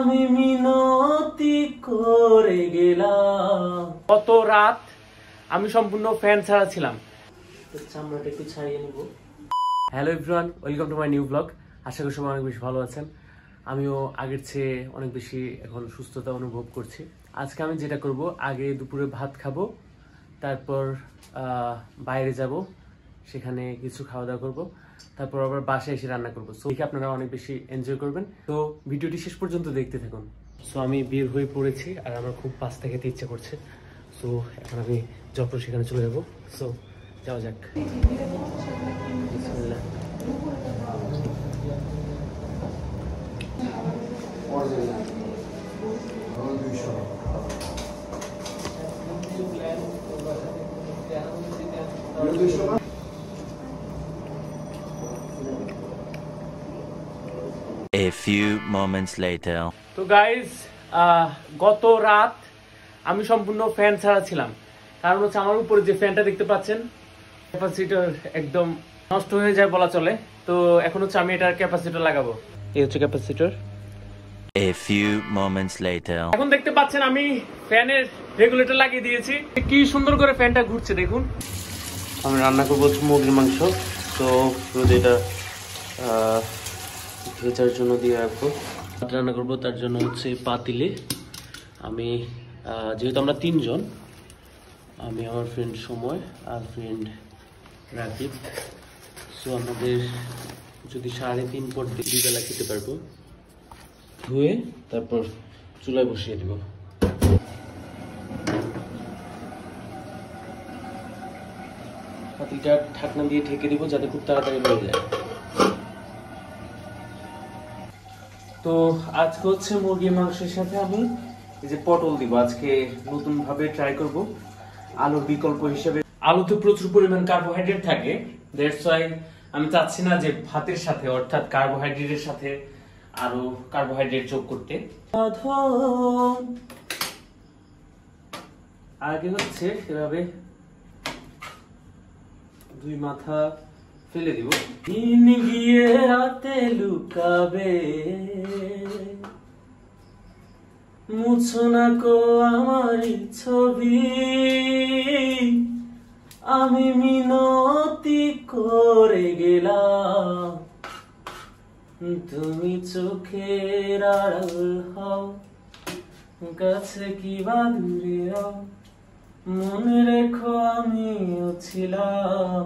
আমি মিনতি করে গেলাম। কত রাত আমি সম্পূর্ণ ফ্যান ছাড়া ছিলাম। চামড়াটা একটু ছাড়িয়ে নিব। Hello everyone, welcome to my new blog. আশা করি সবাই অনেক বেশি ভালো আছেন। আমিও আগের চেয়ে অনেক বেশি এখন সুস্থতা অনুভব করছি। আজকে আমি যেটা করব, আগে দুপুরে ভাত খাবো, তারপর বাইরে যাব, সেখানে কিছু খাওয়া দাওয়া করবো, তারপর আবার বাসায় এসে রান্না করবো। সো দেখে আপনারা অনেক বেশি এনজয় করবেন। তো ভিডিওটি শেষ পর্যন্ত দেখতে থাকুন। সো আমি বের হয়ে পড়েছি আর আমার খুব পাস্তা খেতে ইচ্ছা করছে। সো এখন আমি যখন সেখানে চলে যাবো। সো যাওয়া যাক। বিসমিল্লাহ। A few moments later. তো গাইজ, গত রাত আমি সম্পূর্ণ ফ্যান ছাড়া ছিলাম। কারণ হচ্ছে আমার উপরে যে ফ্যানটা দেখতে পাচ্ছেন, ক্যাপাসিটর একদম নষ্ট হয়ে যায় বলা চলে। তো এখন হচ্ছে আমি এটার ক্যাপাসিটর লাগাবো। এই হচ্ছে capacitor. A few moments later. এখন দেখতে পাচ্ছেন আমি ফ্যানের রেগুলেটর লাগিয়ে দিয়েছি। কি সুন্দর করে ফ্যানটা ঘুরছে দেখুন। আমি রান্না করবো মুরগির মাংস। তো এটা ভেজার জন্য দিয়ে রাখবো। রান্না করবো তার জন্য হচ্ছে পাতিলে আমি, যেহেতু আমরা তিনজন, আমি, আমার ফ্রেন্ড সময় আর ফ্রেন্ড রাকিব। সো আমাদের যদি 3:30 পর 2 বেলা খেতে পারবো। ধুয়ে তারপর চুলায় বসিয়ে দেব। পাতিলটা ঢাকনা দিয়ে ঢেকে দিব যাতে খুব তাড়াতাড়ি হয়ে যায়। তো আজকে হচ্ছে মুরগির মাংসের সাথে আমি এই যে পটল দিব। আজকে নতুন ভাবে ট্রাই করব আলুর বিকল্প হিসেবে। আলুতে প্রচুর পরিমাণ কার্বোহাইড্রেট থাকে, দ্যাটস ওয়াই আমি চাচ্ছি না যে ভাতের সাথে, অর্থাৎ কার্বোহাইড্রেটের সাথে আরো কার্বোহাইড্রেট যোগ করতে। আগে হচ্ছে এভাবে 2 মাথা ফেলে দিব। দিন গিয়ে রাতে লুকাবে, মুছো না কো আমার ছবি, আমি মিনতি করে গেলাম, তুমি চোখের আড়াল হও, কাছে কি বা দূরে হও, মনে রেখো আমিও ছিলাম।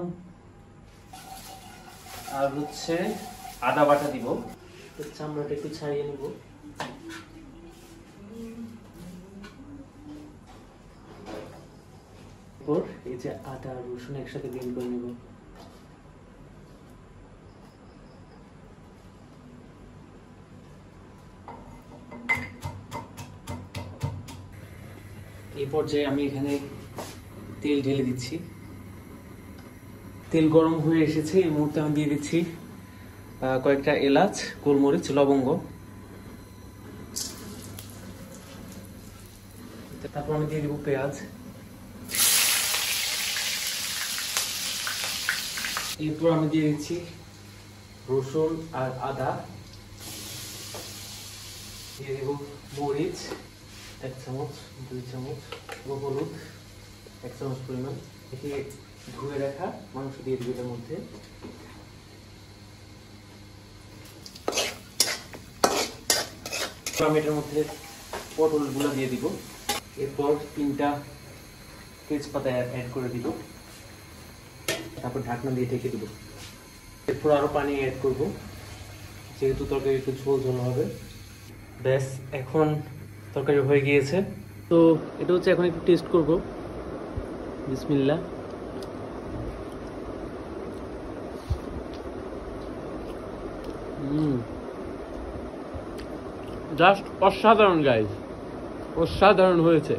আর হচ্ছে আদা বাটা দিব। চামড়াটা একটু ছাড়িয়ে নিব। এই যে আদা আর রসুন একসাথে ব্লেন্ড করে নেব। এই পর্যায়ে আমি এখানে তেল ঢেলে দিচ্ছি। তেল গরম হয়ে এসেছে। এই মুহূর্তে আমি দিয়ে দিচ্ছি কয়েকটা এলাচ, গোলমরিচ, লবঙ্গ। তারপর আমি দিয়ে দিব পেঁয়াজ। এরপর আমি দিয়ে দিচ্ছি রসুন আর আদা। দিয়ে দিব মরিচ 1 চামচ, 2 চামচ, হলুদ 1 চামচ পরিমাণ। একে ধুয়ে রাখা মাংস দিয়ে দিব এর মধ্যে। আমি এটার মধ্যে পটলগুলো দিয়ে দিব। এরপর 3টা তেজপাতা অ্যাড করে দিব। তারপর ঢাকনা দিয়ে ঢেকে দিব। এরপর আরো পানি অ্যাড করব, যেহেতু তরকারি একটু ঝোল ঝোল হবে। ব্যাস, এখন তরকারি হয়ে গিয়েছে। তো এটা হচ্ছে এখন একটু টেস্ট করব। বিসমিল্লাহ। জাস্ট অসাধারণ গাইস, অসাধারণ হয়েছে।